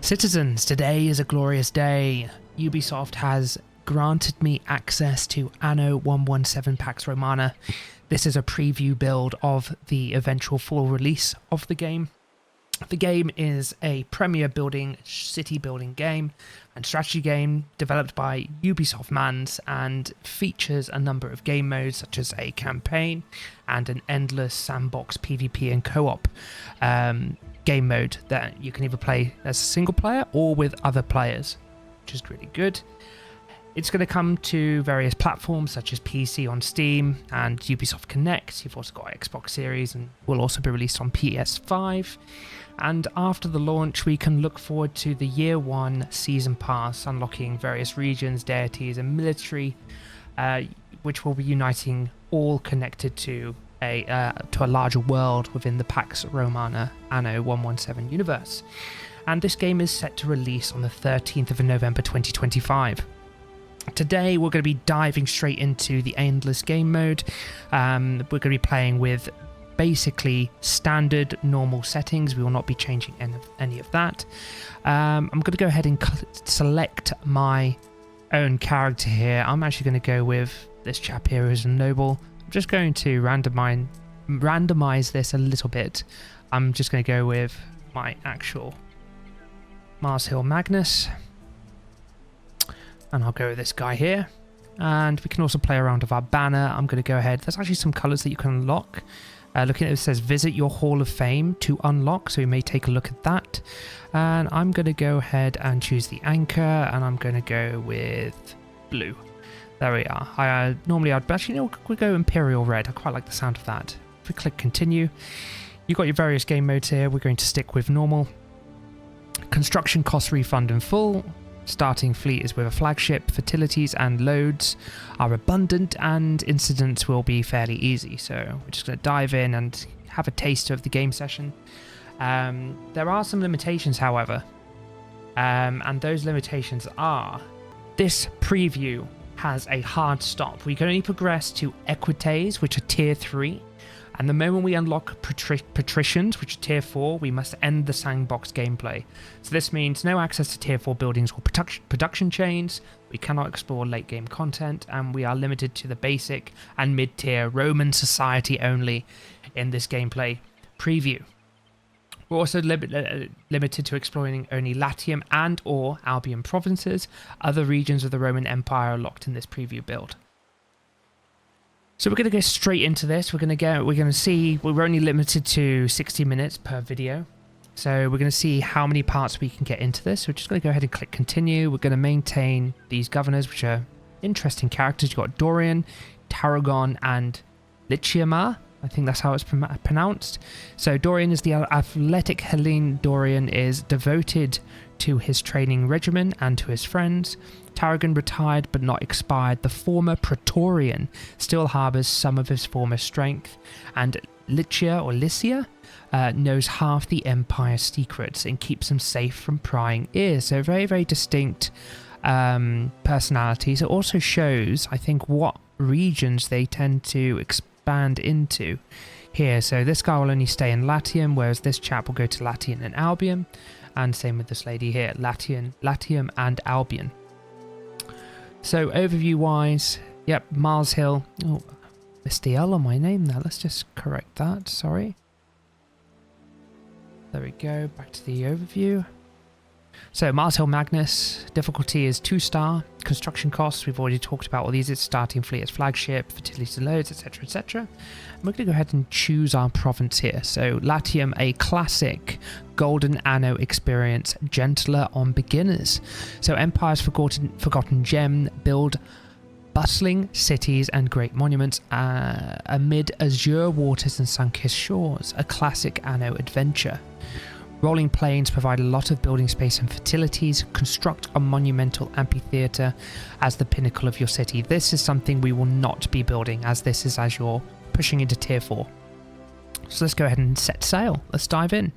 Citizens, today is a glorious day. Ubisoft has granted me access to Anno 117 Pax Romana. This is a preview build of the eventual full release of the game. The game is a premier city building game and strategy game developed by Ubisoft Mans and features a number of game modes such as a campaign and an endless sandbox PvP and co-op game mode that you can either play as a single player or with other players, which is really good. It's going to come to various platforms such as PC on Steam and Ubisoft Connect. You've also got Xbox Series and will also be released on PS5. And after the launch, we can look forward to the Year 1 Season Pass, unlocking various regions, deities and military, which will be uniting all connected to a larger world within the Pax Romana Anno 117 universe. And this game is set to release on the 13th of November 2025. Today we're going to be diving straight into the endless game mode. We're going to be playing with basically standard normal settings. We will not be changing any of that. I'm going to go ahead and select my own character here. I'm actually going to go with this chap here who's a noble. I'm just going to randomize this a little bit. I'm just going to go with my actual MarZhill Magnus. And I'll go with this guy here. And we can also play around with our banner. I'm going to go ahead. There's actually some colors that you can unlock. Looking at it, it says visit your Hall of Fame to unlock. So we may take a look at that. And I'm going to go ahead and choose the anchor. And I'm going to go with blue. There we are. Normally I'd actually, we go Imperial Red. I quite like the sound of that. If we click continue, you've got your various game modes here. We're going to stick with normal. Construction cost refund in full. Starting fleet is with a flagship. Fertilities and loads are abundant and incidents will be fairly easy. So we're just going to dive in and have a taste of the game session. There are some limitations, however. And those limitations are this preview has a hard stop. We can only progress to equites, which are tier 3. And the moment we unlock patricians, which are tier 4, we must end the sandbox gameplay. So this means no access to tier 4 buildings or production chains, we cannot explore late game content, and we are limited to the basic and mid-tier Roman society only in this gameplay preview. We're also limited to exploring only Latium and or Albion provinces. Other regions of the Roman Empire are locked in this preview build. So we're going to go straight into this. We're going to see, we're only limited to 60 minutes per video. So we're going to see how many parts we can get into this. We're just going to go ahead and click continue. We're going to maintain these governors, which are interesting characters. You've got Dorian, Tarragon, and Latium. I think that's how it's pronounced. So Dorian is the athletic Hellene. Dorian is devoted to his training regimen and to his friends. Tarragon retired but not expired. The former Praetorian still harbours some of his former strength. And Lycia knows half the Empire's secrets and keeps them safe from prying ears. So very, very distinct personalities. It also shows, I think, what regions they tend to expand into here. So this guy will only stay in Latium, whereas this chap will go to Latium and Albion. And same with this lady here, Latium and Albion. So overview wise, yep, MarZhill. Oh, missed the L on my name there. Let's just correct that. Sorry. There we go. Back to the overview. So MarZhill Magnus, difficulty is 2-star. Construction costs, we've already talked about all these. It's starting fleet as flagship, fertility loads, etc, etc. And we're going to go ahead and choose our province here. So Latium, a classic golden Anno experience, gentler on beginners. So Empire's forgotten gem, build bustling cities and great monuments amid azure waters and sun-kissed shores. A classic Anno adventure. Rolling plains provide a lot of building space and fertilities. Construct a monumental amphitheatre as the pinnacle of your city. This is something we will not be building, as this is as you're pushing into tier 4. So let's go ahead and set sail. Let's dive in.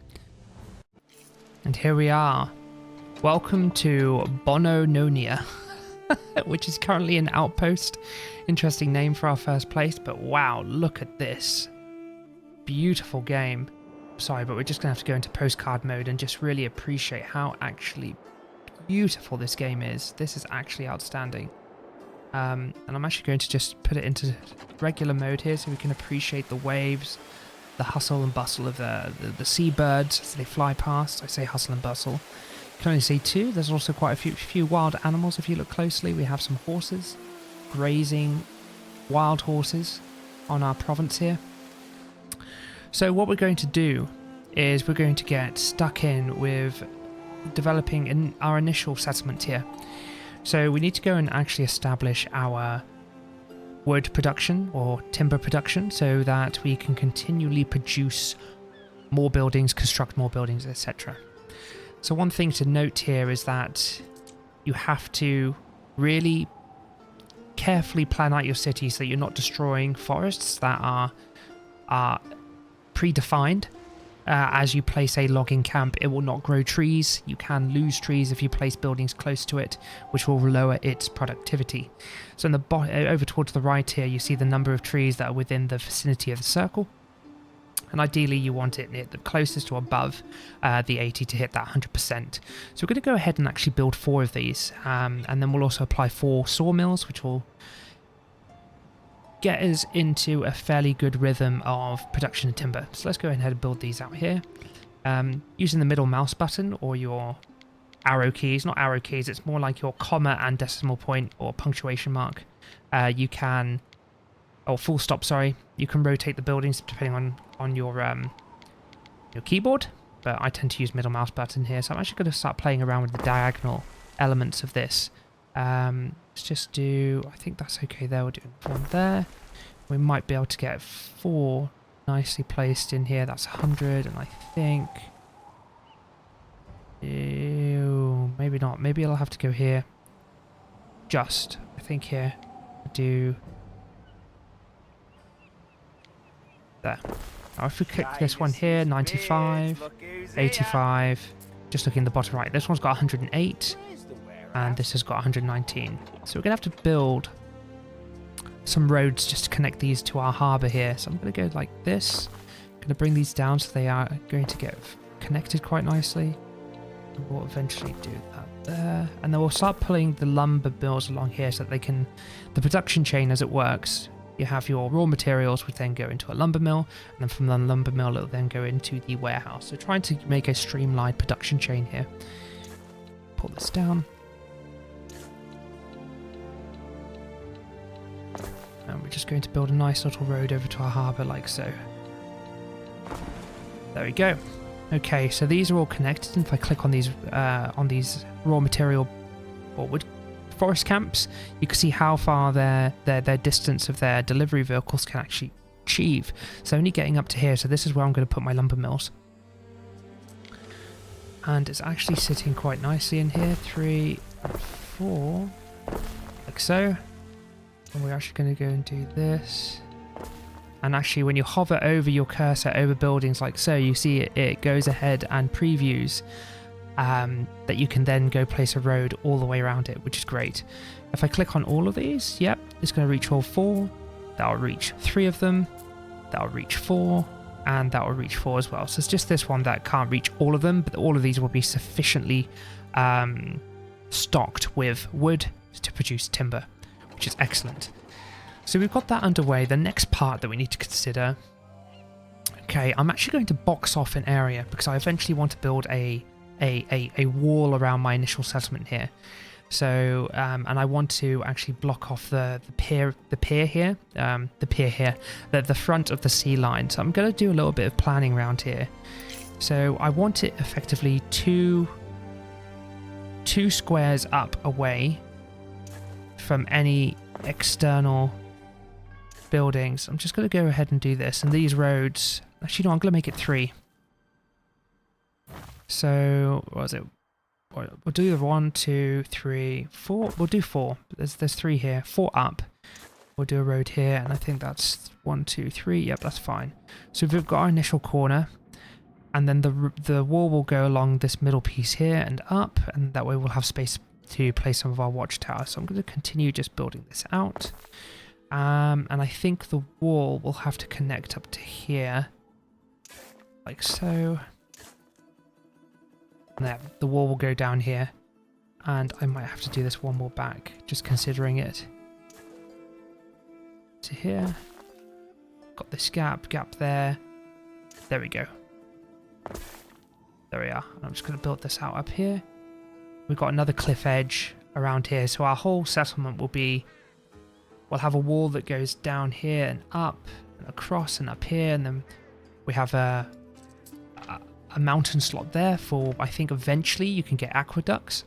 And here we are. Welcome to Bononia, which is currently an outpost. Interesting name for our first place, but wow, look at this. Beautiful game. sorry, but we're just going to have to go into postcard mode and just really appreciate how actually beautiful this game is. This is actually outstanding. And I'm actually going to just put it into regular mode here so we can appreciate the waves, the hustle and bustle of the seabirds as they fly past. I say hustle and bustle. You can only see two. There's also quite a few wild animals if you look closely. We have some horses, grazing wild horses on our province here. So what we're going to do is we're going to get stuck in with developing our initial settlement here. So we need to go and actually establish our wood production or timber production so that we can continually produce more buildings, construct more buildings, etc. So one thing to note here is that you have to really carefully plan out your city so you're not destroying forests that are predefined. As you place a logging camp, it will not grow trees. You can lose trees if you place buildings close to it, which will lower its productivity. So in the over towards the right here, you see the number of trees that are within the vicinity of the circle. And ideally, you want it near the closest or above the 80 to hit that 100%. So we're going to go ahead and actually build 4 of these. And then we'll also apply 4 sawmills, which will get us into a fairly good rhythm of production of timber. So let's go ahead and build these out here. Using the middle mouse button or your arrow keys, not arrow keys, it's more like your comma and decimal point or punctuation mark. You can, or full stop, sorry, you can rotate the buildings depending on your keyboard, but I tend to use middle mouse button here. So I'm actually going to start playing around with the diagonal elements of this. Let's just do, I think that's okay there, we'll do one there. We might be able to get 4 nicely placed in here. That's 100, and I think, ew, maybe not, maybe I'll have to go here. Just, I think here, do there. Now if we click this one here, 95, 85, just looking at the bottom right, this one's got 108. And this has got 119. So we're going to have to build some roads just to connect these to our harbour here. So I'm going to go like this. I'm going to bring these down so they are going to get connected quite nicely. And we'll eventually do that there. And then we'll start pulling the lumber mills along here so that they can... The production chain as it works, you have your raw materials which then go into a lumber mill. And then from the lumber mill it'll then go into the warehouse. So trying to make a streamlined production chain here. Pull this down. And we're just going to build a nice little road over to our harbour like so. There we go. Okay, so these are all connected, and if I click on these raw material or wood forest camps, you can see how far their distance of their delivery vehicles can actually achieve. So only getting up to here, so this is where I'm going to put my lumber mills. And it's actually sitting quite nicely in here, 3, 4, like so. And we're actually going to go and do this. And actually when you hover over your cursor over buildings like so, you see it goes ahead and previews that you can then go place a road all the way around it, which is great. If I click on all of these, yep, it's going to reach all 4. That'll reach 3 of them. That'll reach 4. And that will reach 4 as well. So it's just this one that can't reach all of them, but all of these will be sufficiently stocked with wood to produce timber, which is excellent. So we've got that underway. The next part that we need to consider, okay, I'm actually going to box off an area because I eventually want to build a wall around my initial settlement here. So and I want to actually block off the pier here, the front of the sea line. So I'm going to do a little bit of planning around here. So I want it effectively two squares up away from any external buildings. I'm just going to go ahead and do this. And these roads, actually no, I'm going to make it 3. So what was it? We'll do the 1, 2, 3, 4. We'll do 4. There's 3 here. 4 up. We'll do a road here, and I think that's 1, 2, 3. Yep, that's fine. So we've got our initial corner, and then the wall will go along this middle piece here and up, and that way we'll have space to place some of our watchtowers. So I'm going to continue just building this out, and I think the wall will have to connect up to here. like so. And there, the wall will go down here. And I might have to do this one more back, just considering it. To here. Got this gap there. There we go. There we are. I'm just going to build this out up here. We've got another cliff edge around here. So our whole settlement will be... We'll have a wall that goes down here and up and across and up here. And then we have a mountain slot there for, I think eventually you can get aqueducts.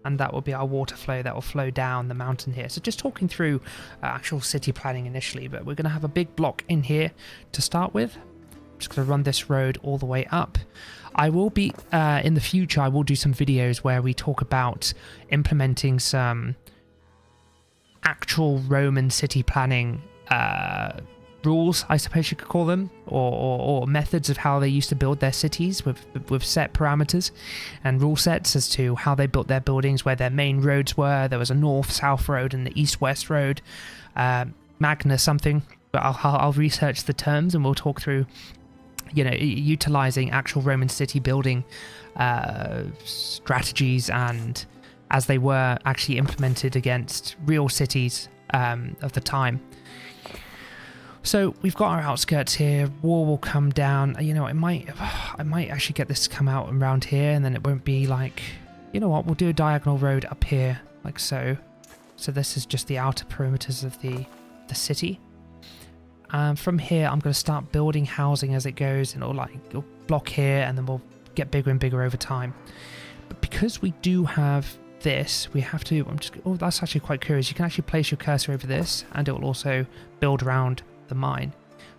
And that will be our water flow that will flow down the mountain here. So just talking through actual city planning initially, but we're going to have a big block in here to start with. I'm just going to run this road all the way up. I will be, in the future, I will do some videos where we talk about implementing some actual Roman city planning rules, I suppose you could call them, or methods of how they used to build their cities with set parameters and rule sets as to how they built their buildings, where their main roads were. There was a north-south road and the east-west road, Magna something, but I'll research the terms and we'll talk through, you know, utilizing actual Roman city building strategies and as they were actually implemented against real cities of the time. So we've got our outskirts here. Wall will come down. You know, I might actually get this to come out around here, and then it won't be like, you know what? We'll do a diagonal road up here, like so. So this is just the outer perimeters of the city. From here, I'm going to start building housing as it goes, and it'll block here, and then we'll get bigger and bigger over time. But because we do have this, we have to. Oh, that's actually quite curious. You can actually place your cursor over this, and it will also build around the mine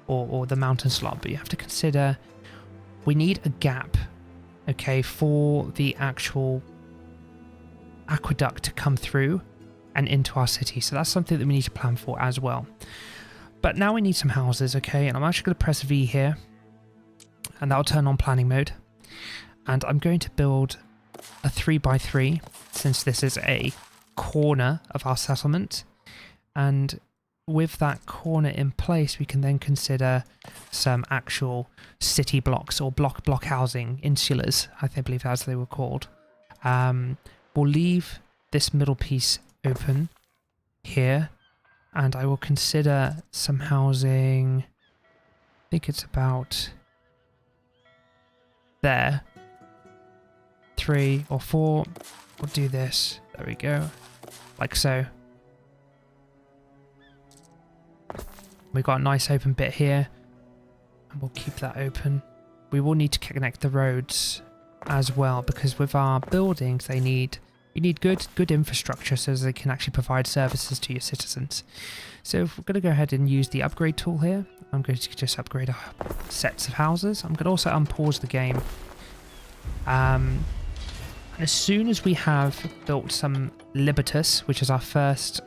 or the mountain slot, but you have to consider we need a gap, okay, for the actual aqueduct to come through and into our city. So that's something that we need to plan for as well. But now we need some houses, okay, and I'm actually going to press V here and that'll turn on planning mode, and I'm going to build a 3x3 since this is a corner of our settlement. And with that corner in place, we can then consider some actual city blocks or block housing, insulas, I believe as they were called. We'll leave this middle piece open here, and I will consider some housing. I think it's about there. 3 or 4. We'll do this. There we go. Like so. We've got a nice open bit here, and we'll keep that open. We will need to connect the roads as well, because with our buildings, you need good infrastructure so that they can actually provide services to your citizens. So if we're going to go ahead and use the upgrade tool here, I'm going to just upgrade our sets of houses. I'm going to also unpause the game. And as soon as we have built some Libertus, which is our first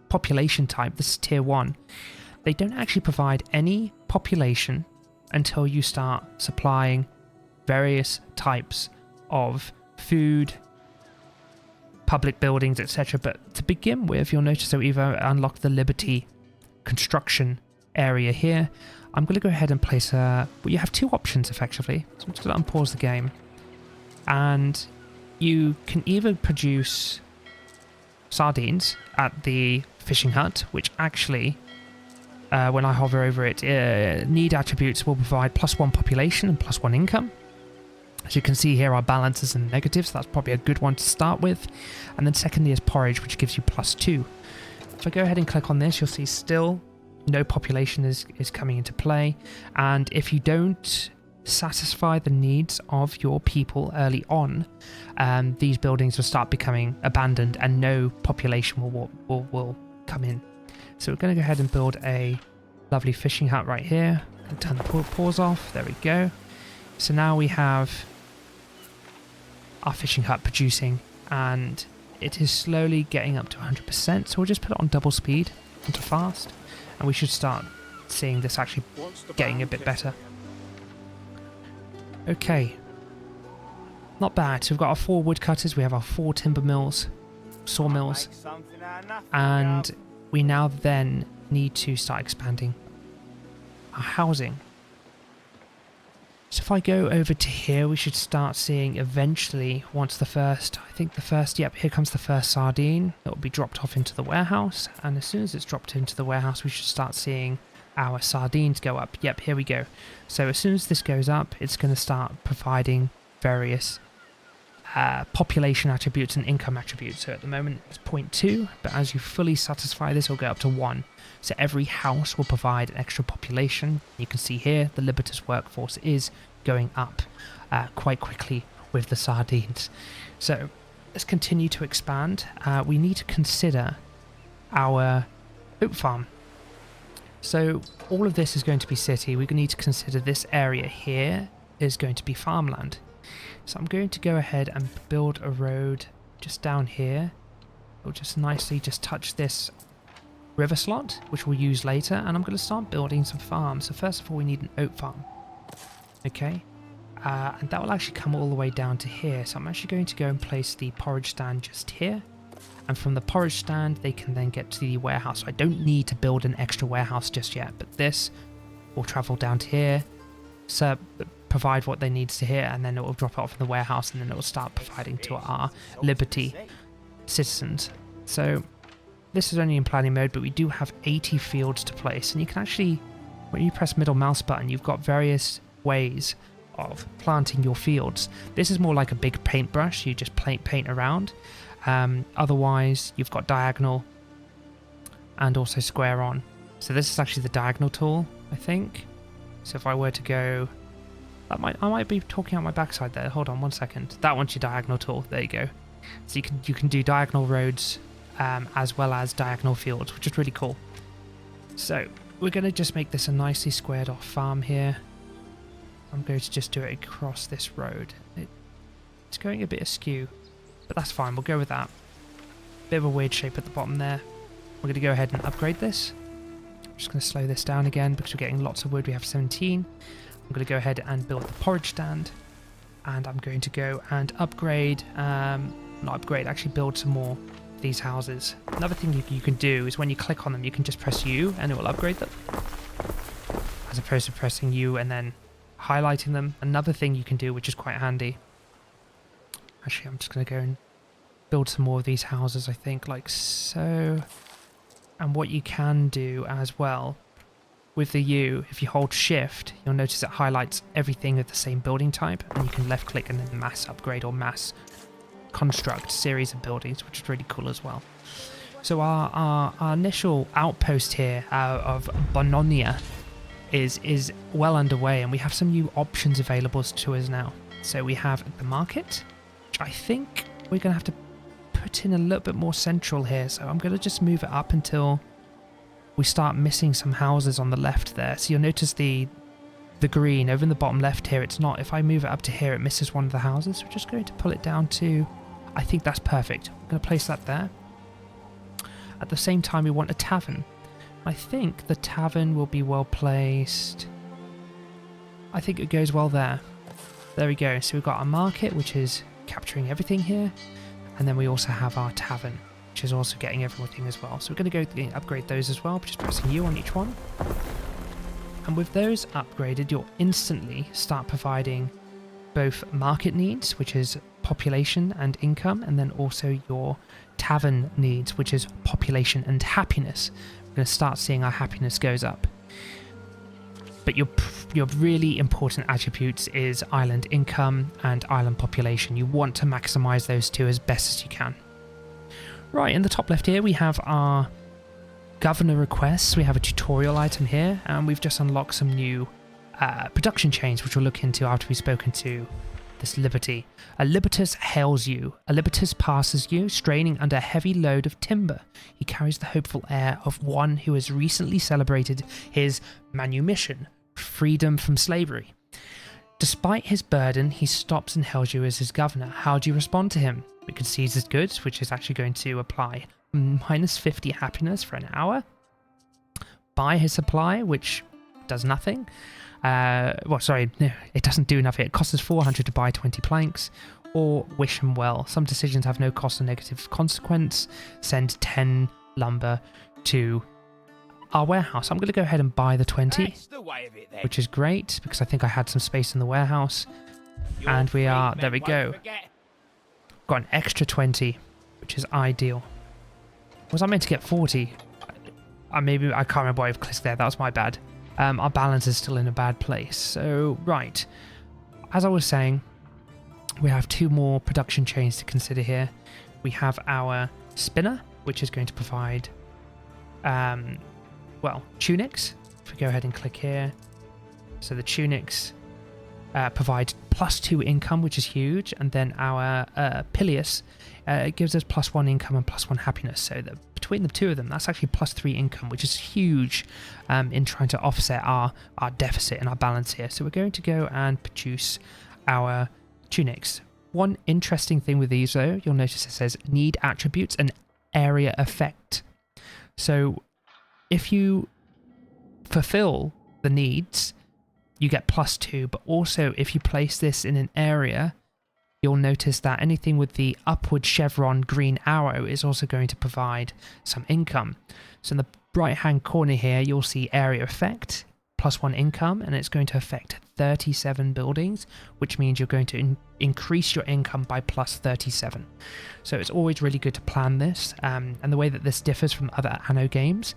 population type, this is tier 1, they don't actually provide any population until you start supplying various types of food, public buildings, etc. But to begin with, you'll notice that we've unlocked the Liberti construction area here. I'm going to go ahead and place well, you have 2 options effectively. So I'm just going to unpause the game, and you can either produce sardines at the fishing hut, which actually, when I hover over it, need attributes will provide +1 population and +1 income. As you can see here, our balances and negatives, so that's probably a good one to start with. And then secondly is porridge, which gives you +2. If I go ahead and click on this, you'll see still no population is coming into play. And if you don't satisfy the needs of your people early on, these buildings will start becoming abandoned and no population will come in. So we're going to go ahead and build a lovely fishing hut right here and turn the pause off. There we go. So now we have our fishing hut producing, and it is slowly getting up to 100%. So we'll just put it on double speed onto fast, and we should start seeing this actually getting a bit better. Okay, not bad. So we've got our 4 woodcutters, we have our 4 timber mills, sawmills, and we now then need to start expanding our housing. So if I go over to here, we should start seeing eventually, once the first, yep, here comes the first sardine. It will be dropped off into the warehouse. And as soon as it's dropped into the warehouse, we should start seeing our sardines go up. Yep, here we go. So as soon as this goes up, it's going to start providing various population attributes and income attributes. So at the moment it's 0.2, but as you fully satisfy this, it'll go up to 1. So every house will provide an extra population. You can see here the Liberti's workforce is going up quite quickly with the sardines. So let's continue to expand. We need to consider our oat farm. So all of this is going to be city. We need to consider this area here is going to be farmland. So I'm going to go ahead and build a road just down here. It'll just nicely just touch this river slot, which we'll use later, and I'm going to start building some farms. So first of all, we need an oat farm. Okay, and that will actually come all the way down to here. So I'm actually going to go and place the porridge stand just here. And from the porridge stand, they can then get to the warehouse. So I don't need to build an extra warehouse just yet, but this will travel down to here, so provide what they need to here, and then it will drop it off in the warehouse, and then it will start providing to our Liberti citizens. So this is only in planning mode, but we do have 80 fields to place, and you can actually, when you press middle mouse button, you've got various ways of planting your fields. This is more like a big paintbrush, you just paint around. Otherwise, you've got diagonal and also square on. So this is actually the diagonal tool, I think. So if I were to go, I might be talking out my backside there. Hold on 1 second. That one's your diagonal tool. There you go. So you can do diagonal roads as well as diagonal fields, which is really cool. So we're going to just make this a nicely squared off farm here. I'm going to just do it across this road. It's going a bit askew, but that's fine. We'll go with that. Bit of a weird shape at the bottom there. We're going to go ahead and upgrade this. I'm just going to slow this down again because we're getting lots of wood. We have 17. I'm going to go ahead and build the porridge stand, and I'm going to go and upgrade, actually build some more of these houses. Another thing you can do is when you click on them, you can just press U and it will upgrade them, as opposed to pressing U and then highlighting them. Another thing you can do, which is quite handy. Actually, I'm just going to go and build some more of these houses, I think, like so. And what you can do as well with the U, if you hold shift, you'll notice it highlights everything of the same building type, and you can left click and then mass upgrade or mass construct series of buildings, which is really cool as well. So our initial outpost here of Bononia is well underway, and we have some new options available to us now. So we have the market, which I think we're going to have to put in a little bit more central here. So I'm going to just move it up until we start missing some houses on the left there. So you'll notice the green over in the bottom left here, it's not, if I move it up to here, it misses one of the houses. So we're just going to pull it down to, I think that's perfect. I'm going to place that there. At the same time, we want a tavern. I think the tavern will be well placed. I think it goes well there. There we go. So we've got our market, which is capturing everything here. And then we also have our tavern, which is also getting everything as well. So we're going to go upgrade those as well, just pressing U on each one. And with those upgraded, you'll instantly start providing both market needs, which is population and income, and then also your tavern needs, which is population and happiness. We're going to start seeing our happiness goes up. But your really important attributes is island income and island population. You want to maximize those two as best as you can. Right, in the top left here, we have our governor requests. We have a tutorial item here, and we've just unlocked some new production chains, which we'll look into after we've spoken to this Liberti. A Libertus hails you. A Libertus passes you, straining under a heavy load of timber. He carries the hopeful air of one who has recently celebrated his manumission, freedom from slavery. Despite his burden, he stops and hails you as his governor. How do you respond to him? We can seize his goods, which is actually going to apply minus 50 happiness for an hour. Buy his supply, which does nothing. Well, sorry, no, it doesn't do nothing. It costs us 400 to buy 20 planks. Or wish him well. Some decisions have no cost or negative consequence. Send 10 lumber to our warehouse. I'm going to go ahead and buy the 20, That's the way of it, then. which is great because I think I had some space in the warehouse. Your And we are, freedmen there we won't go. forget. Got an extra 20, which is ideal. Was I meant to get 40? Maybe, I can't remember why I've clicked there. That was my bad. Our balance is still in a bad place. So, right. As I was saying, we have 2 more production chains to consider here. We have our spinner, which is going to provide, well, tunics. If we go ahead and click here. So the tunics provide +2 income, which is huge. And then our Pilius gives us +1 income and +1 happiness. So between the 2 of them, that's actually +3 income, which is huge in trying to offset our deficit and our balance here. So we're going to go and produce our tunics. One interesting thing with these, though, you'll notice it says need attributes and area effect. So if you fulfill the needs, you get +2, but also if you place this in an area, you'll notice that anything with the upward chevron green arrow is also going to provide some income. So in the right hand corner here, you'll see area effect, +1 income, and it's going to affect 37 buildings, which means you're going to increase your income by +37. So it's always really good to plan this, and the way that this differs from other Anno games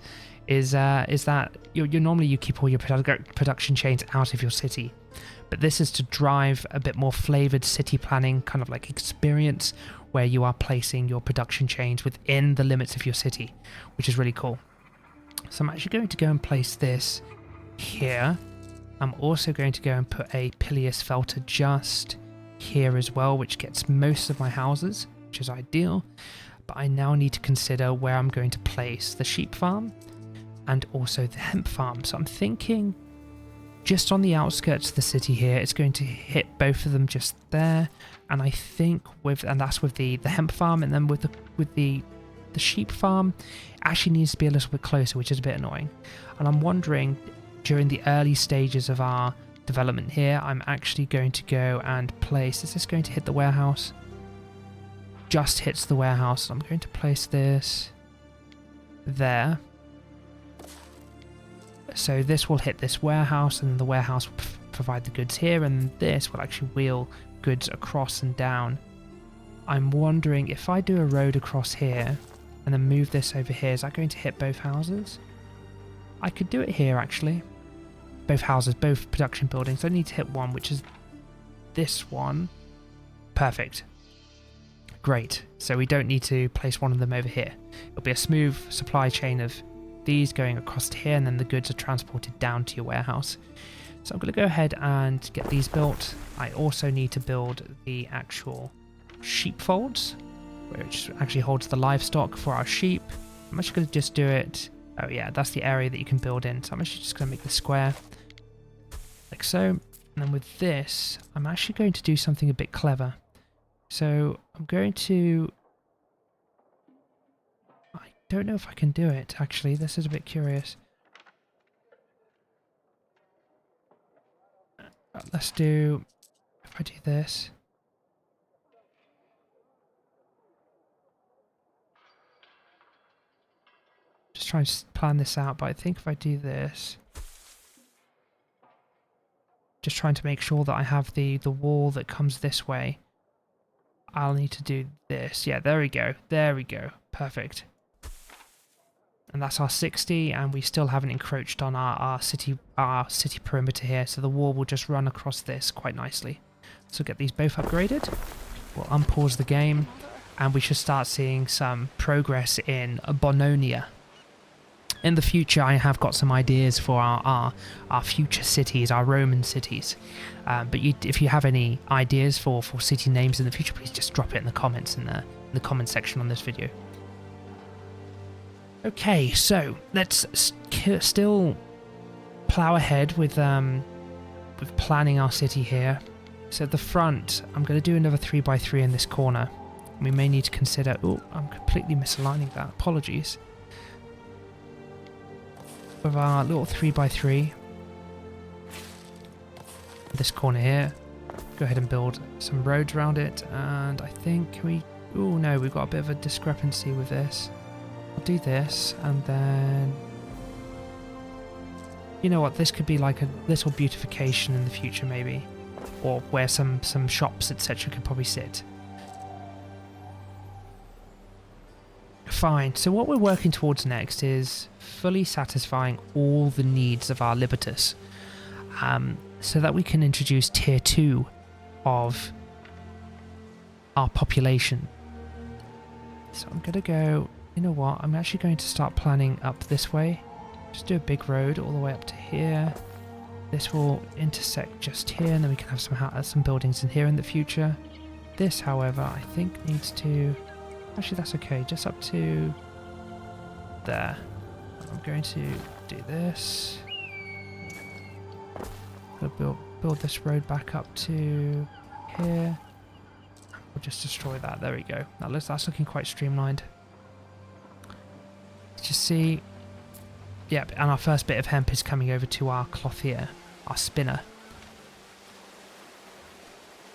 is that you normally keep all your production chains out of your city, but this is to drive a bit more flavored city planning kind of like experience, where you are placing your production chains within the limits of your city, which is really cool. So I'm actually going to go and place this here. I'm also going to go and put a Pilius Felter just here as well, which gets most of my houses, which is ideal. But I now need to consider where I'm going to place the sheep farm and also the hemp farm. So I'm thinking just on the outskirts of the city here, it's going to hit both of them just there. And I think that's with the hemp farm, and then with the sheep farm, it actually needs to be a little bit closer, which is a bit annoying. And I'm wondering, during the early stages of our development here, I'm actually going to go and place, is this going to hit the warehouse? Just hits the warehouse. I'm going to place this there. So this will hit this warehouse, and the warehouse will provide the goods here, and this will actually wheel goods across and down. I'm wondering if I do a road across here and then move this over here, is that going to hit both houses? I could do it here actually. Both houses, both production buildings. I need to hit one, which is this one. Perfect. Great. So we don't need to place one of them over here. It'll be a smooth supply chain of these going across to here, and then the goods are transported down to your warehouse. So I'm going to go ahead and get these built. I also need to build the actual sheepfolds, which actually holds the livestock for our sheep. I'm actually going to just do it. Oh yeah, that's the area that you can build in. So I'm actually just going to make the square like so. And then with this, I'm actually going to do something a bit clever. So I'm going to... I don't know if I can do it, actually. This is a bit curious. Let's do... If I do this... Just trying to plan this out, but I think if I do this... Just trying to make sure that I have the wall that comes this way. I'll need to do this. Yeah, there we go. There we go. Perfect. And that's our 60, and we still haven't encroached on our city perimeter here, so the wall will just run across this quite nicely. So get these both upgraded. We'll unpause the game, and we should start seeing some progress in Bononia. In the future, I have got some ideas for our future cities, our Roman cities. But if you have any ideas for city names in the future, please just drop it in the comments in the comment section on this video. Okay, so let's still plow ahead with planning our city here. So at the front, I'm going to do another 3x3 in this corner. We may need to consider... Oh, I'm completely misaligning that. Apologies. With our little 3x3, this corner here, go ahead and build some roads around it, and I think oh no, we've got a bit of a discrepancy with this. I'll do this, and then You know what, this could be like a little beautification in the future maybe. Or where some shops, etc. could probably sit. Fine, so what we're working towards next is fully satisfying all the needs of our Libertus. So that we can introduce tier 2 of our population. So I'm going to go, you know what, I'm actually going to start planning up this way. Just do a big road all the way up to here. This will intersect just here, and then we can have some buildings in here in the future. This, however, I think needs to... Actually, that's okay, just up to there. I'm going to do this. Build this road back up to here. We'll just destroy that. There we go. That's looking quite streamlined. Let's just see. Yep, and our first bit of hemp is coming over to our clothier, our spinner.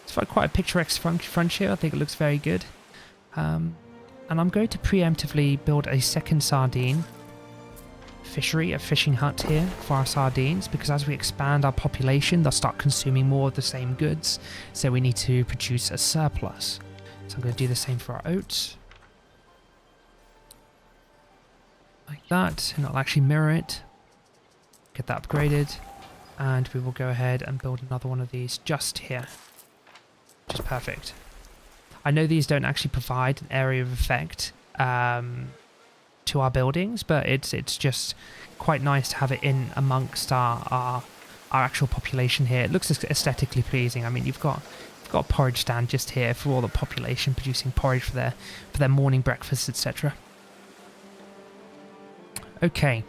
It's quite a picturesque frontier. I think it looks very good. And I'm going to preemptively build a second sardine fishery, a fishing hut here for our sardines, because as we expand our population, they'll start consuming more of the same goods, so we need to produce a surplus. So I'm going to do the same for our oats. Like that, and it'll actually mirror it. Get that upgraded, and we will go ahead and build another one of these just here, which is perfect. I know these don't actually provide an area of effect to our buildings, but it's just quite nice to have it in amongst our actual population here. It looks aesthetically pleasing. I mean, you've got a porridge stand just here for all the population producing porridge for their morning breakfast, etc. Okay,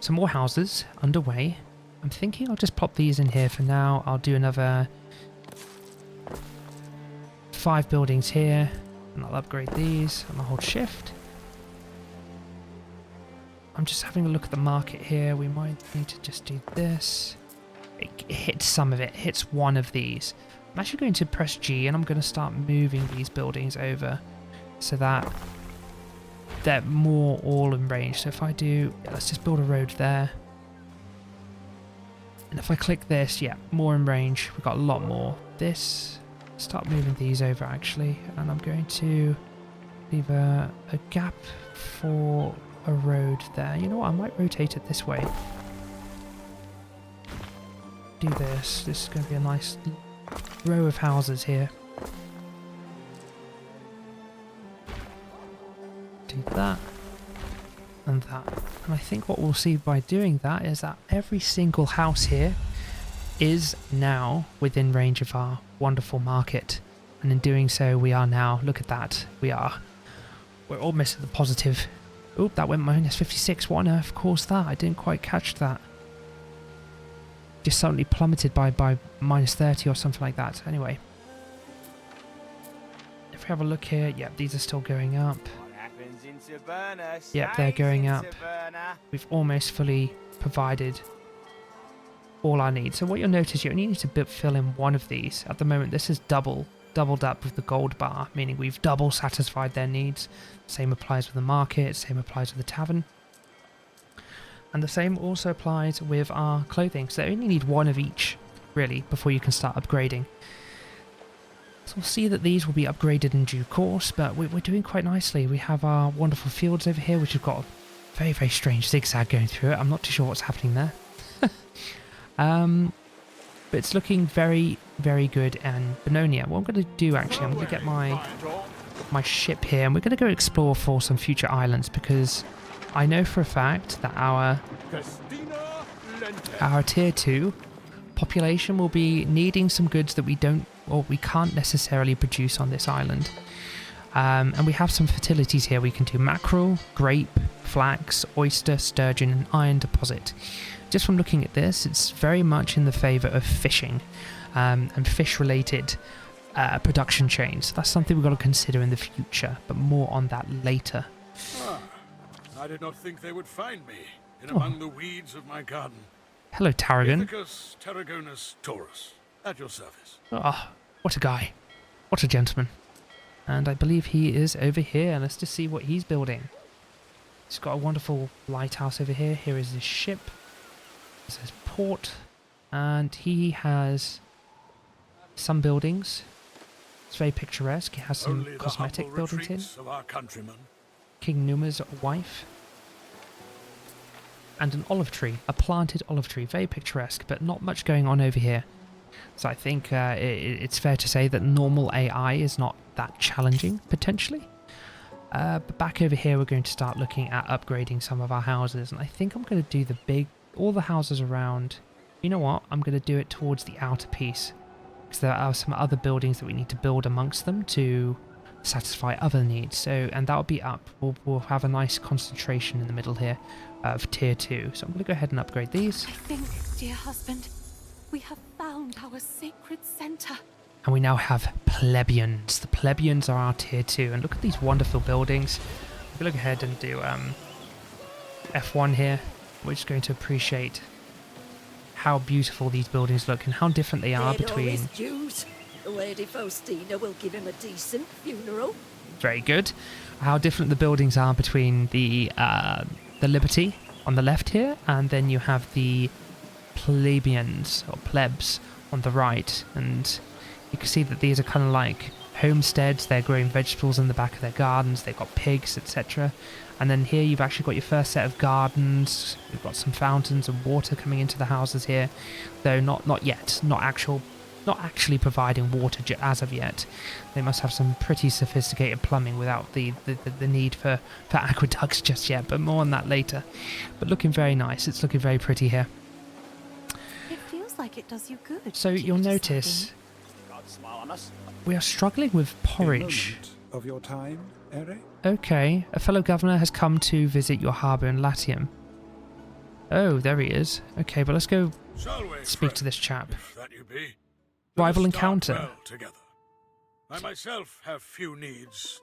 some more houses underway. I'm thinking I'll just pop these in here for now. I'll do another 5 buildings here, and I'll upgrade these, and I'll hold shift. I'm just having a look at the market here. We might need to just do this. It hits some of it, hits one of these. I'm actually going to press G, and I'm going to start moving these buildings over so that they're more all in range. So if I do, let's just build a road there. And if I click this, yeah, more in range. We've got a lot more. This, start moving these over actually. And I'm going to leave a gap for a road there. You know what, I might rotate it this way. Do this. This is going to be a nice row of houses here. Do that and that. And I think what we'll see by doing that is that every single house here is now within range of our wonderful market. And in doing so, we are now, look at that, we're almost at the positive. Oop, that went minus 56. What on earth caused that? I didn't quite catch that. Just suddenly plummeted by minus 30 or something like that. Anyway. If we have a look here, yep, these are still going up. Yep, they're going up. We've almost fully provided all our needs. So what you'll notice, you only need to fill in one of these. At the moment, this is doubled up with the gold bar, meaning we've double satisfied their needs. Same applies with the market, same applies with the tavern. And the same also applies with our clothing. So they only need one of each, really, before you can start upgrading. So we'll see that these will be upgraded in due course, but we're doing quite nicely. We have our wonderful fields over here, which have got a very, very strange zigzag going through it. I'm not too sure what's happening there. But it's looking very, very good. And Bononia, what I'm going to do actually, I'm going to get my ship here, and we're going to go explore for some future islands, because I know for a fact that our tier 2 population will be needing some goods that we can't necessarily produce on this island. And we have some fertilities here. We can do mackerel, grape, flax, oyster, sturgeon, and iron deposit. Just from looking at this, it's very much in the favour of fishing and fish-related production chains. That's something we've got to consider in the future, but more on that later. I did not think they would find me among the weeds of my garden. Hello, Tarragon. Ithacus Tarragonus Taurus, at your service. Oh, what a guy. What a gentleman. And I believe he is over here. Let's just see what he's building. He's got a wonderful lighthouse over here. Here is his ship. This is port, and he has some buildings. It's very picturesque. He has some Only the cosmetic humble buildings in. retreats of our countrymen. King Numa's wife. And an olive tree, a planted olive tree. Very picturesque, but not much going on over here. So I think it's fair to say that normal AI is not that challenging, potentially. But back over here, we're going to start looking at upgrading some of our houses. And I think I'm going to do all the houses around. You know what? I'm going to do it towards the outer piece. Because there are some other buildings that we need to build amongst them to satisfy other needs. So, and that'll be up. We'll have a nice concentration in the middle here of tier 2. So I'm going to go ahead and upgrade these. I think, dear husband, we have found our sacred center. And we now have Plebians. The Plebians are our tier 2. And look at these wonderful buildings. We'll go ahead and do F1 here. We're just going to appreciate how beautiful these buildings look and how different they are between... Lady Faustina will give him a decent funeral. Very good. How different the buildings are between the Liberti on the left here, and then you have the Plebians or plebs on the right, and you can see that these are kind of like homesteads. They're growing vegetables in the back of their gardens. They've got pigs, etc. And then here you've actually got your first set of gardens. You've got some fountains and water coming into the houses here, though not yet, not actually providing water as of yet. They must have some pretty sophisticated plumbing without the need for aqueducts just yet, but more on that later. But looking very nice. It's looking very pretty here. It feels like it does you good. So you'll notice we are struggling with porridge. Of your time, Ere? Okay, a fellow governor has come to visit your harbour in Latium. Oh, there he is. Okay, but let's go Salve, speak to this chap. if that you be. Rival Let us start encounter. well together. I myself have few needs,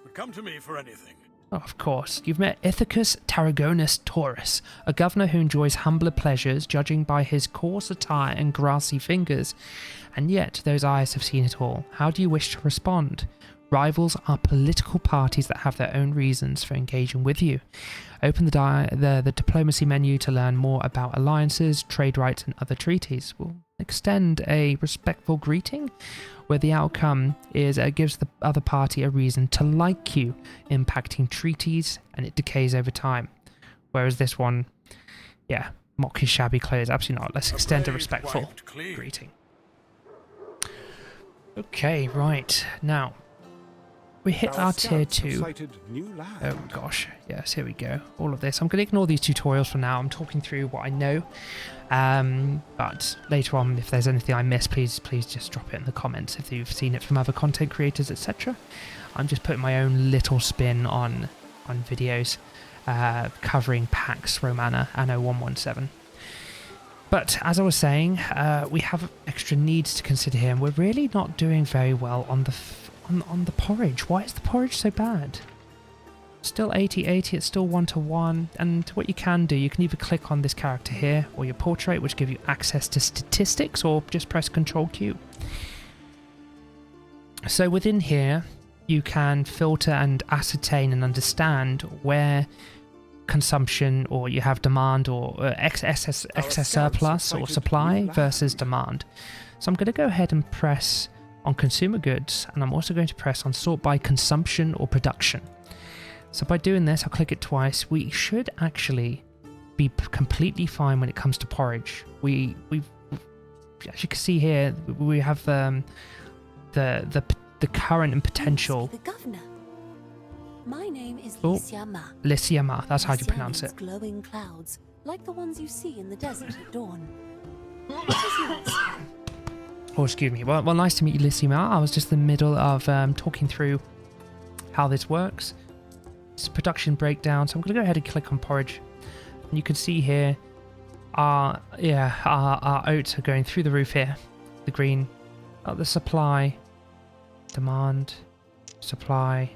but come to me for anything. Oh, of course. You've met Ithacus Tarragonus Taurus, a governor who enjoys humbler pleasures, judging by his coarse attire and grassy fingers. And yet, those eyes have seen it all. How do you wish to respond? Rivals are political parties that have their own reasons for engaging with you. Open the diplomacy menu to learn more about alliances, trade rights, and other treaties. We'll extend a respectful greeting, where the outcome is gives the other party a reason to like you, impacting treaties, and it decays over time. Whereas this one, yeah, mock his shabby clothes. Absolutely not. Let's extend a respectful Wiped clean. greeting. Okay, right. Now, we hit our tier 2. Oh gosh, yes, here we go. All of this. I'm going to ignore these tutorials for now. I'm talking through what I know. But later on, if there's anything I missed, please just drop it in the comments if you've seen it from other content creators, etc. I'm just putting my own little spin on videos covering Pax Romana, Anno 117. But as I was saying, we have extra needs to consider here, and we're really not doing very well on the porridge. Why is the porridge so bad? Still 80-80, it's still 1-to-1, and what you can do, you can either click on this character here, or your portrait, which give you access to statistics, or just press Ctrl-Q. So within here, you can filter and ascertain and understand where consumption, or you have demand, or excess surplus or supply versus demand. So I'm going to go ahead and press on consumer goods, and I'm also going to press on sort by consumption or production. So by doing this, I'll click it twice. We should actually be completely fine when it comes to porridge. We've, as you can see here, we have the current and potential. The governor. My name is Oh, Lysiama. Lysiama, that's how you Lysiama pronounce means it. glowing clouds, like the ones you see in the desert at dawn. What is yours? Oh, excuse me. Well, nice to meet you, Lysiama. I was just in the middle of talking through how this works. It's a production breakdown, so I'm going to go ahead and click on porridge. And you can see here, our oats are going through the roof here. The green, the supply, demand, supply,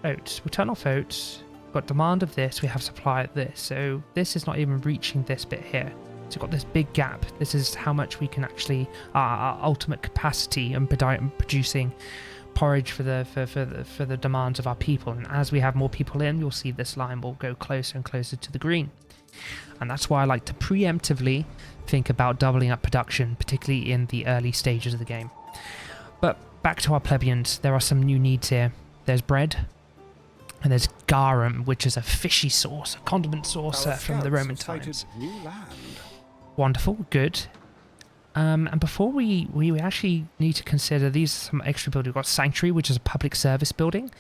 oats. We'll turn off oats. We've got demand of this, we have supply of this. So this is not even reaching this bit here. So we've got this big gap. This is how much we can actually, our ultimate capacity in producing porridge for the demands of our people. And as we have more people in, you'll see this line will go closer and closer to the green. And that's why I like to preemptively think about doubling up production, particularly in the early stages of the game. But back to our plebeians, there are some new needs here. There's bread, and there's garum, which is a fishy sauce, a condiment sauce from the Roman times. New land. Wonderful, good. And before we actually need to consider these some extra buildings. We've got Sanctuary, which is a public service building,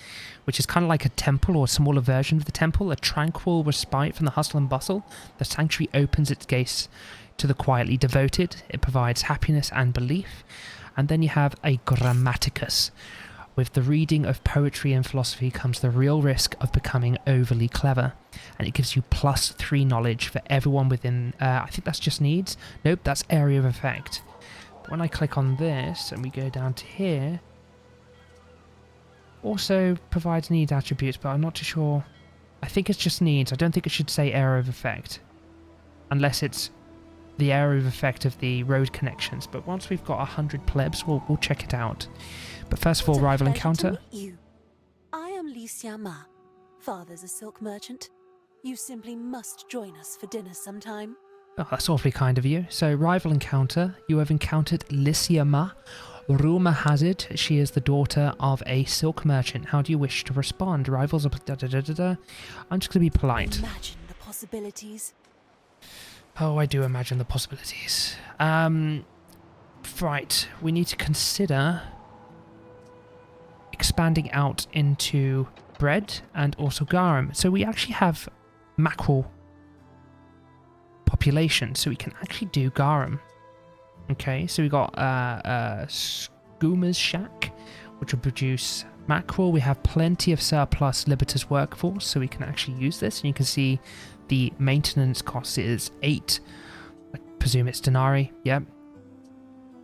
which is kind of like a temple or a smaller version of the temple, a tranquil respite from the hustle and bustle. The Sanctuary opens its gates to the quietly devoted. It provides happiness and belief. And then you have a Grammaticus. With the reading of poetry and philosophy comes the real risk of becoming overly clever. And it gives you +3 knowledge for everyone within... I think that's just needs. Nope, that's area of effect. But when I click on this and we go down to here... Also provides need attributes, but I'm not too sure. I think it's just needs. I don't think it should say area of effect. Unless it's the area of effect of the road connections. But once we've got 100 plebs, we'll check it out. But first of all, rival encounter. I am Latium, father's a silk merchant. You simply must join us for dinner sometime. Oh, that's awfully kind of you. So, rival encounter. You have encountered Latium. Rumour has it she is the daughter of a silk merchant. How do you wish to respond? Rivals are... I'm just going to be polite. Imagine the possibilities. Oh, I do imagine the possibilities. Right. We need to consider... expanding out into bread and also garum. So we actually have mackerel population, so we can actually do garum. Okay, so we got Schoomer's Shack, which will produce mackerel. We have plenty of surplus Liberti's workforce, so we can actually use this. And you can see the maintenance cost is 8. I presume it's denarii. Yep.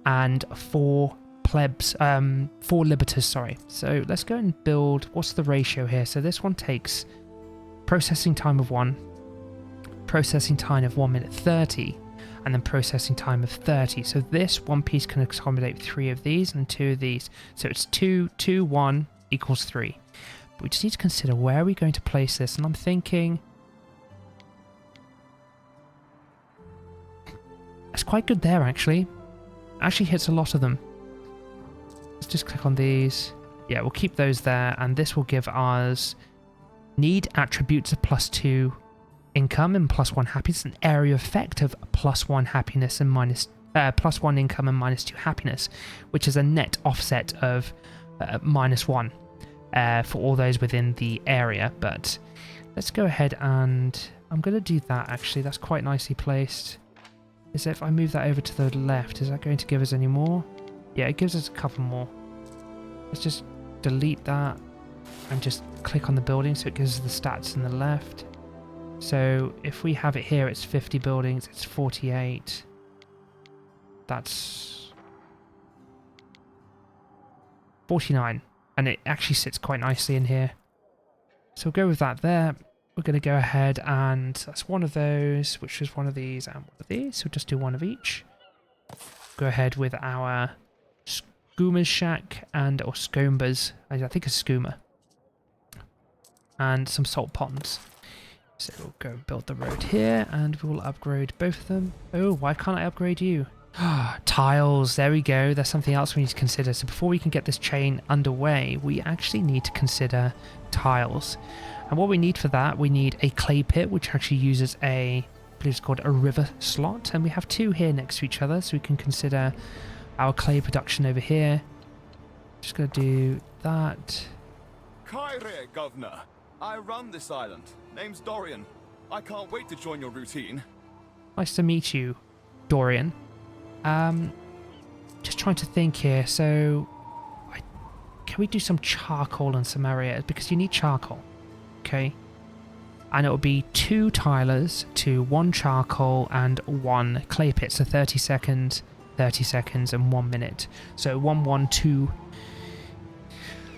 And 4 plebs, 4 Libertis, sorry. So let's go and build, what's the ratio here? So this one takes processing time of 1, processing time of 1 minute 30, and then processing time of 30. So this one piece can accommodate 3 of these and 2 of these. So it's 2, 2, 1 equals 3. But we just need to consider where are we going to place this, and I'm thinking it's quite good there actually. Actually hits a lot of them. Let's just click on these. Yeah, we'll keep those there, and this will give us need attributes of +2 income and +1 happiness, an area effect of +1 happiness and +1 income and -2 happiness, which is a net offset of -1 for all those within the area. But let's go ahead and I'm going to do that actually. That's quite nicely placed. Is if I move that over to the left, is that going to give us any more? Yeah, it gives us a couple more. Let's just delete that and just click on the building so it gives us the stats on the left. So if we have it here, it's 50 buildings, it's 48. That's 49. And it actually sits quite nicely in here. So we'll go with that there. We're going to go ahead and that's one of those, which is one of these and one of these. So we'll just do one of each. Go ahead with our Schoomer's Shack or Scombers. I think a Skoomer. And some salt ponds. So we'll go and build the road here and we'll upgrade both of them. Oh, why can't I upgrade you? Tiles, there we go. There's something else we need to consider. So before we can get this chain underway, we actually need to consider tiles. And what we need for that, we need a clay pit, which actually uses I believe it's called a river slot. And we have 2 here next to each other, so we can consider our clay production over here. Just going to do that. Kyrie, Governor. I run this island. Name's Dorian. I can't wait to join your routine. Nice to meet you, Dorian. Just trying to think here. So, can we do some charcoal in some areas? Because you need charcoal. Okay. And it will be 2 tilers to 1 charcoal and 1 clay pit. So 30 seconds, 30 seconds, and 1 minute. So 1, 1, 2.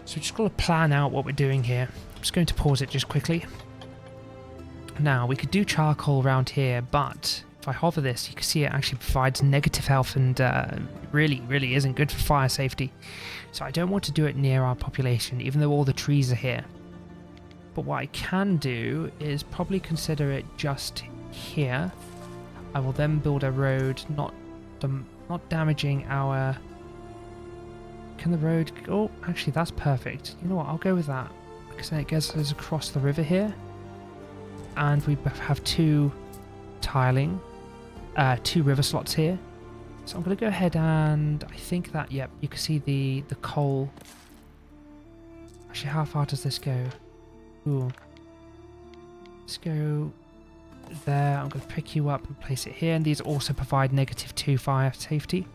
So we've just got to plan out what we're doing here. I'm just going to pause it just quickly. Now, we could do charcoal around here, but if I hover this, you can see it actually provides negative health and really isn't good for fire safety. So I don't want to do it near our population, even though all the trees are here. But what I can do is probably consider it just here. I will then build a road, not damaging our... Can the road... Oh, actually, that's perfect. You know what? I'll go with that. Because then it gets us across the river here. And we have two tiling, 2 river slots here. So I'm going to go ahead and I think that, yep, you can see the coal. Actually, how far does this go? Ooh. Let's go there. I'm going to pick you up and place it here. And these also provide -2 fire safety.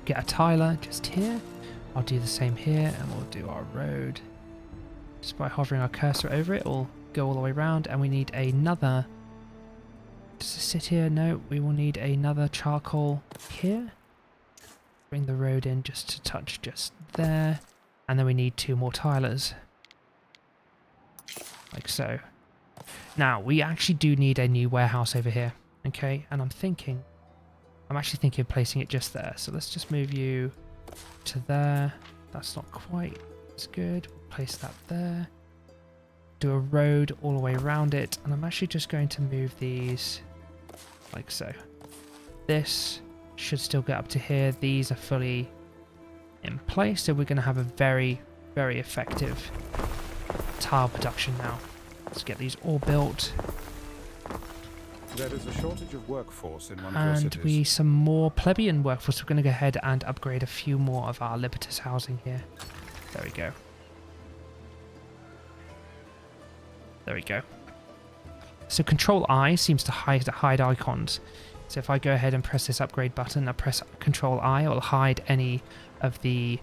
Get a tiler just here. I'll do the same here and we'll do our road. Just by hovering our cursor over it, we'll go all the way around. And we need another... Does it sit here? No, we will need another charcoal here. Bring the road in just to touch just there. And then we need 2 more tilers. Like so. Now, we actually do need a new warehouse over here. Okay, and I'm actually thinking of placing it just there. So let's just move you to there. That's not quite as good. Place that there. Do a road all the way around it. And I'm actually just going to move these like so. This should still get up to here. These are fully in place. So we're going to have a very, very effective tile production now. Let's get these all built. There is a shortage of workforce in one of your And cities. we some more plebeian workforce. We're going to go ahead and upgrade a few more of our Libertis housing here. There we go. There we go. So Control I seems to hide icons. So if I go ahead and press this upgrade button, I press Control I, it will hide any of these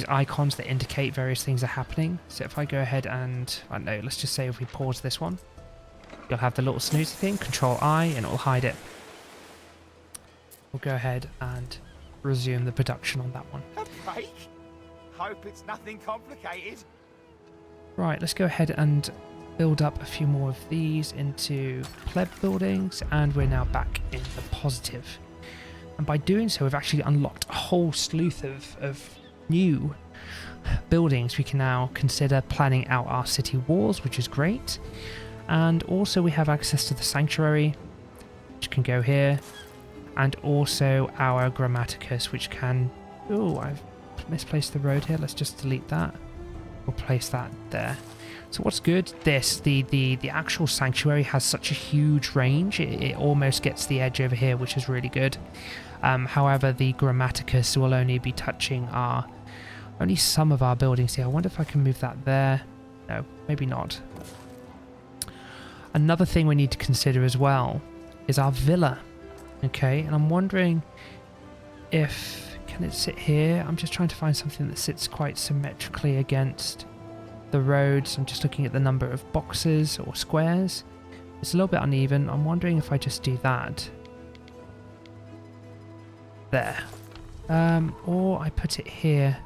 icons that indicate various things are happening. So if I go ahead and, I don't know, let's just say if we pause this one, you'll have the little snoozy thing, Control I, and it will hide it. We'll go ahead and resume the production on that one. A break? Hope it's nothing complicated. Right, let's go ahead and build up a few more of these into pleb buildings, and we're now back in the positive. And by doing so, we've actually unlocked a whole slew of new buildings. We can now consider planning out our city walls, which is great. And also we have access to the sanctuary, which can go here, and also our Grammaticus, which can... Oh, I've misplaced the road here. Let's just delete that. We'll place that there. So what's good? The actual sanctuary has such a huge range. It almost gets the edge over here, which is really good. However, the Grammaticus will only be touching only some of our buildings here. I wonder if I can move that there. No, maybe not. Another thing we need to consider as well is our villa. Okay, and I'm wondering if... Can it sit here? I'm just trying to find something that sits quite symmetrically against the roads. I'm just looking at the number of boxes or squares. It's a little bit uneven. I'm wondering if I just do that. There. Or I put it here.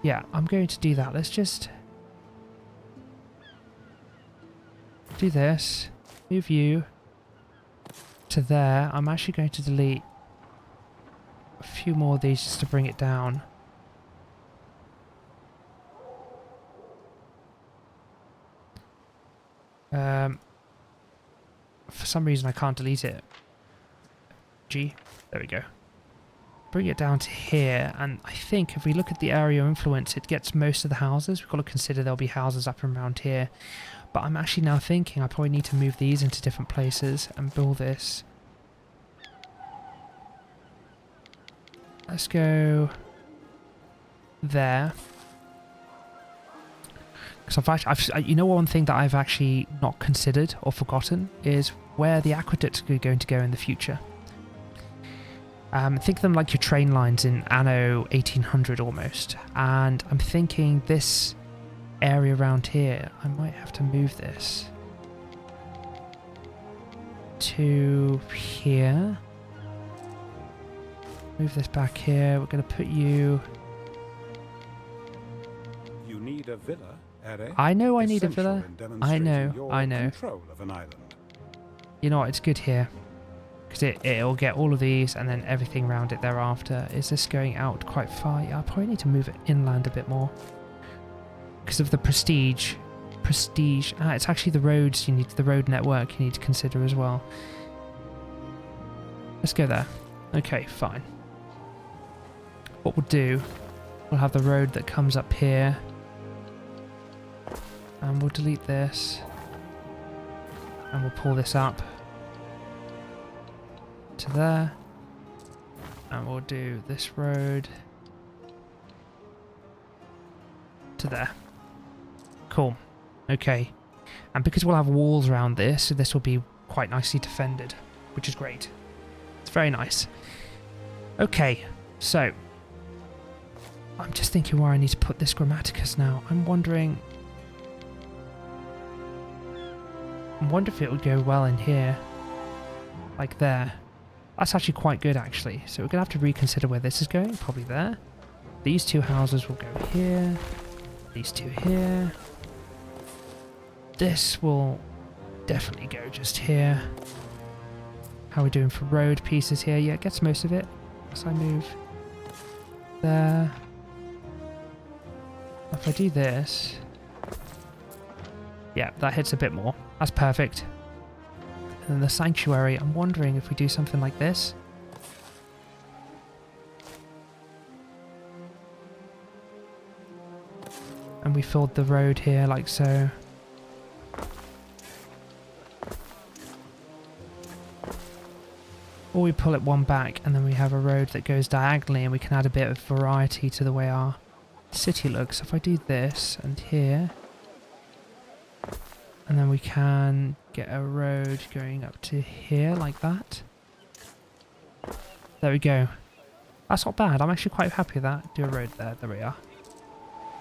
Yeah, I'm going to do that. Let's just do this. Move you to there. I'm actually going to delete a few more of these just to bring it down. For some reason I can't delete it. G. There we go. Bring it down to here, and I think if we look at the area of influence, it gets most of the houses. We've got to consider there'll be houses up and around here. But I'm actually now thinking I probably need to move these into different places and build this. Let's go there. Because you know, one thing that I've actually not considered or forgotten is where the aqueducts are going to go in the future. Think of them like your train lines in Anno 1800 almost. And I'm thinking this area around here, I might have to move this to here. Move this back here. We're going to put you... You need a villa, Ere? I know I need a villa. I know. Control of an island. You know what? It's good here. Because it'll get all of these and then everything around it thereafter. Is this going out quite far? Yeah, I probably need to move it inland a bit more. Because of the prestige prestige. It's actually the roads you need, the road network you need to consider as well. Let's go there. Okay, fine. What we'll do, we'll have the road that comes up here. And we'll delete this. And we'll pull this up to there. And we'll do this road to there. Cool. Okay. And because we'll have walls around this, so this will be quite nicely defended, which is great. It's very nice. Okay, so I'm just thinking where I need to put this Grammaticus now. I'm wondering if it would go well in here. Like there. That's actually quite good, actually. So we're going to have to reconsider where this is going. Probably there. These two houses will go here. These two here. This will definitely go just here. How are we doing for road pieces here? Yeah, it gets most of it. So I move there. If I do this... yeah, that hits a bit more. That's perfect. And then the sanctuary, I'm wondering if we do something like this. And we filled the road here like so. Or we pull it one back and then we have a road that goes diagonally and we can add a bit of variety to the way our city looks. If I do this and here, and then we can get a road going up to here like that. There we go. That's not bad. I'm actually quite happy with that. Do a road there. There we are.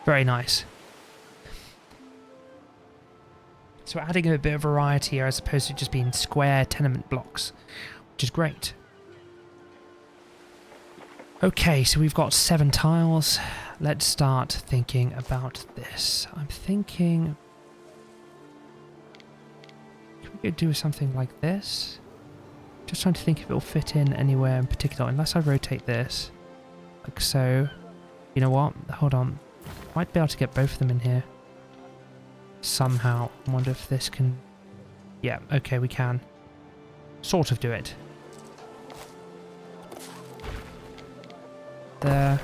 Very nice. So we're adding a bit of variety here as opposed to just being square tenement blocks, which is great. Okay, so we've got 7 tiles. Let's start thinking about this. I'm thinking... can we go do something like this? Just trying to think if it will fit in anywhere in particular, unless I rotate this. Like so. You know what? Hold on. Might be able to get both of them in here. Somehow. I wonder if this can... yeah, okay, we can. Sort of do it. There.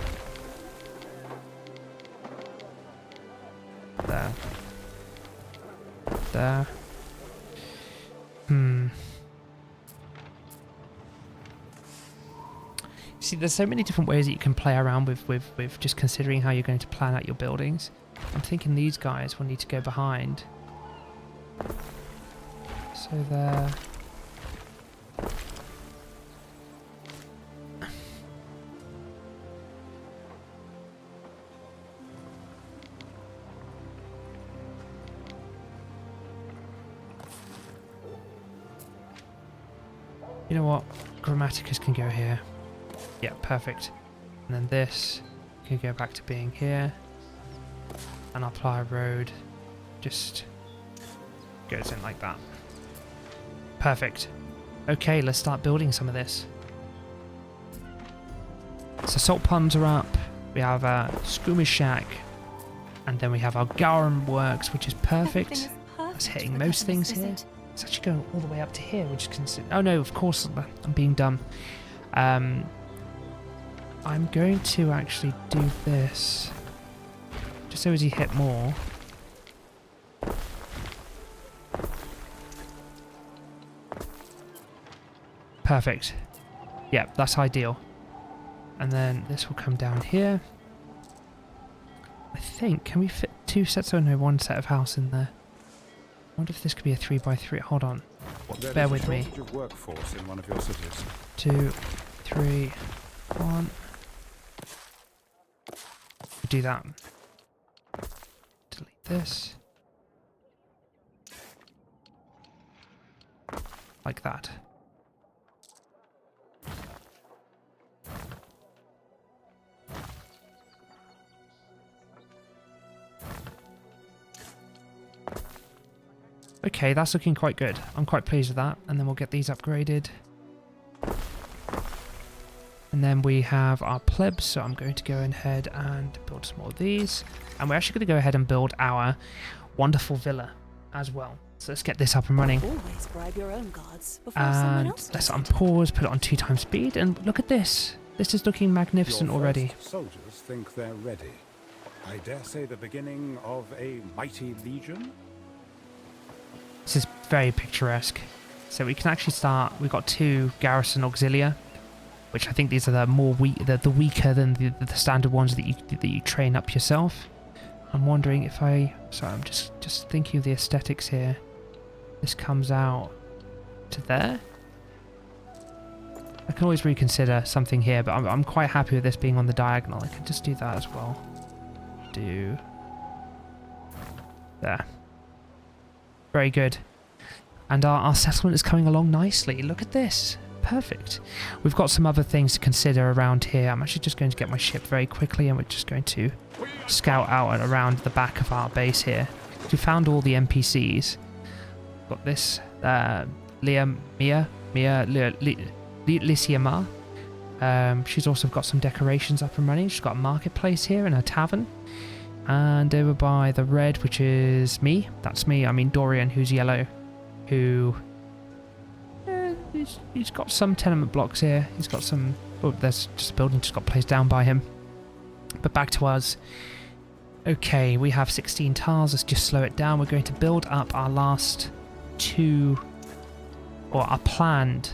There. There. See, there's so many different ways that you can play around with just considering how you're going to plan out your buildings. I'm thinking these guys will need to go behind. So there. You know what? Grammaticus can go here. Yeah, perfect. And then this can go back to being here. And I'll apply a road. Just goes in like that. Perfect. Okay, let's start building some of this. So salt ponds are up. We have a skirmish shack. And then we have our garum works, which is perfect. That's hitting most things here. It's actually going all the way up to here, which is oh no, of course, I'm being dumb. I'm going to actually do this. Just so as he hit more. Perfect. Yeah, that's ideal. And then this will come down here. I think, can we fit 2 sets? Oh no, 1 set of house in there. I wonder if this could be a 3x3. Hold on. Bear with me. Of workforce in one of your cities. 2, 3, 1. Do that. Delete this. Like that. Okay, that's looking quite good. I'm quite pleased with that. And then we'll get these upgraded. And then we have our plebs, so I'm going to go ahead and build some more of these. And we're actually going to go ahead and build our wonderful villa as well. So let's get this up and running. Always bribe your own guards before someone And else let's does it. unpause, put it on 2x speed, and look at this. This is looking magnificent Your already. first soldiers think they're ready. I dare say the beginning of a mighty legion? This is very picturesque. So we can actually start. We've got 2 garrison auxilia, which I think these are the weaker than the standard ones that you train up yourself. I'm wondering if sorry, I'm just thinking of the aesthetics here. This comes out to there. I can always reconsider something here, but I'm quite happy with this being on the diagonal. I can just do that as well. Do there. Very good. And our settlement is coming along nicely. Look at this. Perfect. We've got some other things to consider around here. I'm actually just going to get my ship very quickly, and we're just going to scout out and around the back of our base here. We found all the NPCs. Got this. Lysia Ma. She's also got some decorations up and running. She's got a marketplace here and a tavern. And over by the red, which is me. That's me. I mean Dorian, who's yellow. Who... he's got some tenement blocks here. He's got some... Oh, there's just a building just got placed down by him. But back to us. Okay, we have 16 tiles. Let's just slow it down. We're going to build up our last 2... Or our planned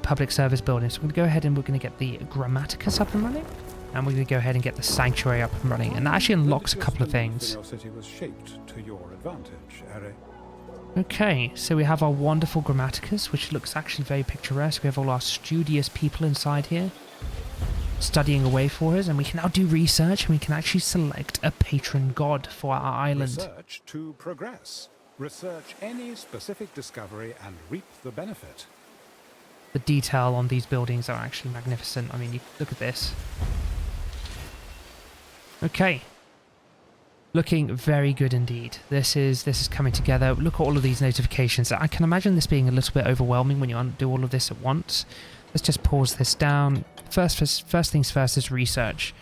public service building. So we're going to go ahead and we're going to get the Grammaticus up and running. And we're going to go ahead and get the sanctuary up and running. And that actually unlocks a couple of things. Your city was shaped to your advantage, Harry. Okay, so we have our wonderful Grammaticus, which looks actually very picturesque. We have all our studious people inside here, studying away for us, and we can now do research, and we can actually select a patron god for our island. Research to progress. Research any specific discovery and reap the benefit. The detail on these buildings are actually magnificent. I mean, you look at this. Okay. Looking very good indeed. This is coming together. Look at all of these notifications. I can imagine this being a little bit overwhelming when you do all of this at once. Let's just pause this down. First things first is research.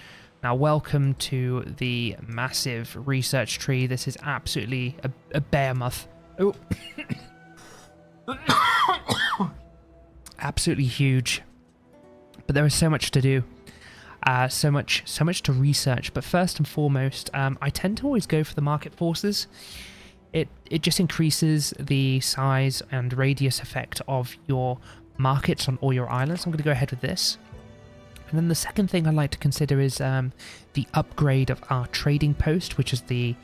Now, welcome to the massive research tree. This is absolutely a behemoth. Oh. Absolutely huge. But there is so much to do. So much to research. But first and foremost, I tend to always go for the market forces. It just increases the size and radius effect of your markets on all your islands. I'm going to go ahead with this. And then the second thing I'd like to consider is the upgrade of our trading post, which is the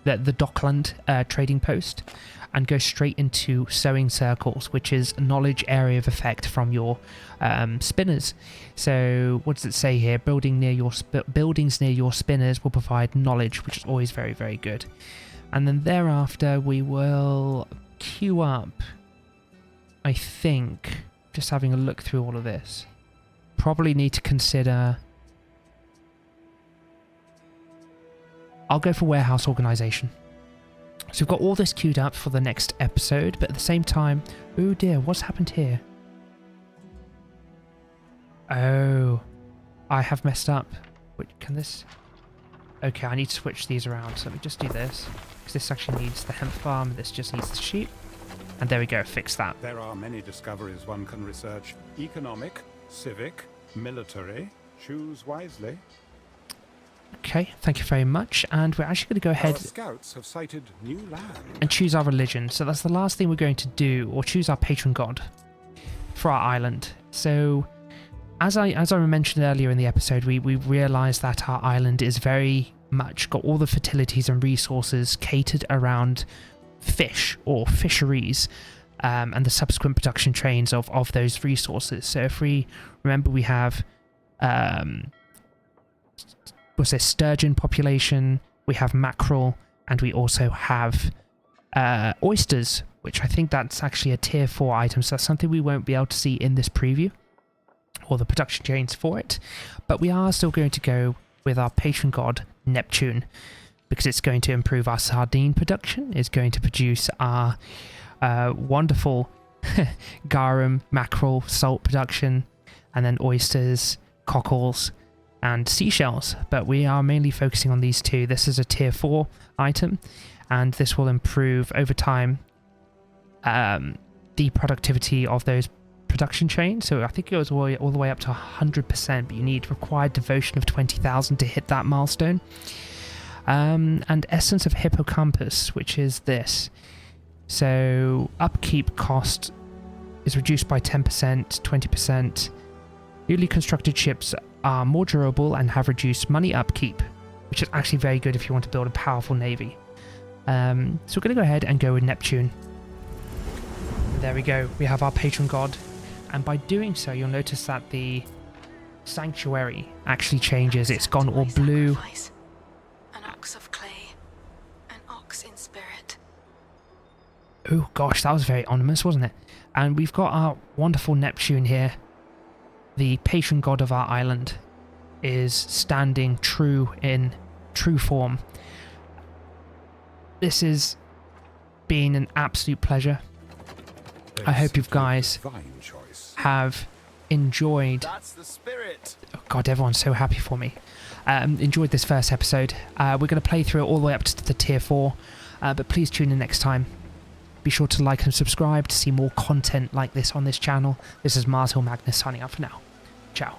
Dockland trading post, and go straight into sewing circles, which is knowledge area of effect from your spinners. So what does it say here? Buildings near your spinners will provide knowledge, which is always very, very good. And then thereafter we will queue up, I think, just having a look through all of this. Probably need to consider... I'll go for warehouse organization. So we've got all this queued up for the next episode, but at the same time... Oh dear, what's happened here? Oh, I have messed up. Wait, can this... Okay, I need to switch these around, so let me just do this. Because this actually needs the hemp farm, this just needs the sheep. And there we go, fix that. There are many discoveries one can research. Economic, civic, military. Choose wisely. Okay, thank you very much. And we're actually going to go ahead... Our scouts have sighted new land. And choose our religion. So that's the last thing we're going to do, or choose our patron god for our island. So as I mentioned earlier in the episode, we realized that our island is very much got all the fertilities and resources catered around fish or fisheries, and the subsequent production trains of those resources. So if we remember, we have what's this, sturgeon population, we have mackerel, and we also have oysters, which I think that's actually a tier 4 item, so that's something we won't be able to see in this preview, or the production chains for it. But we are still going to go with our patron god, Neptune, because it's going to improve our sardine production, it's going to produce our wonderful garum, mackerel, salt production, and then oysters, cockles, and seashells, but we are mainly focusing on these two. This is a tier 4 item, and this will improve over time the productivity of those production chains. So I think it goes all the way up to 100%, but you need required devotion of 20,000 to hit that milestone. And Essence of Hippocampus, which is this. So upkeep cost is reduced by 10%, 20%. Newly constructed ships are more durable and have reduced money upkeep, which is actually very good if you want to build a powerful navy. So we're going to go ahead and go with Neptune. There we go. We have our patron god. And by doing so, you'll notice that the sanctuary actually changes. It's gone all blue. An ox of clay, an ox in spirit. Oh gosh, that was very ominous, wasn't it? And we've got our wonderful Neptune here. The patron god of our island is standing true in true form. This has been an absolute pleasure. I hope you guys have enjoyed. That's the spirit. Oh God, everyone's so happy for me. Enjoyed this first episode. We're going to play through it all the way up to the tier 4, but please tune in next time. Be sure to like and subscribe to see more content like this on this channel. This is MarZhill Magnus signing out for now. Ciao.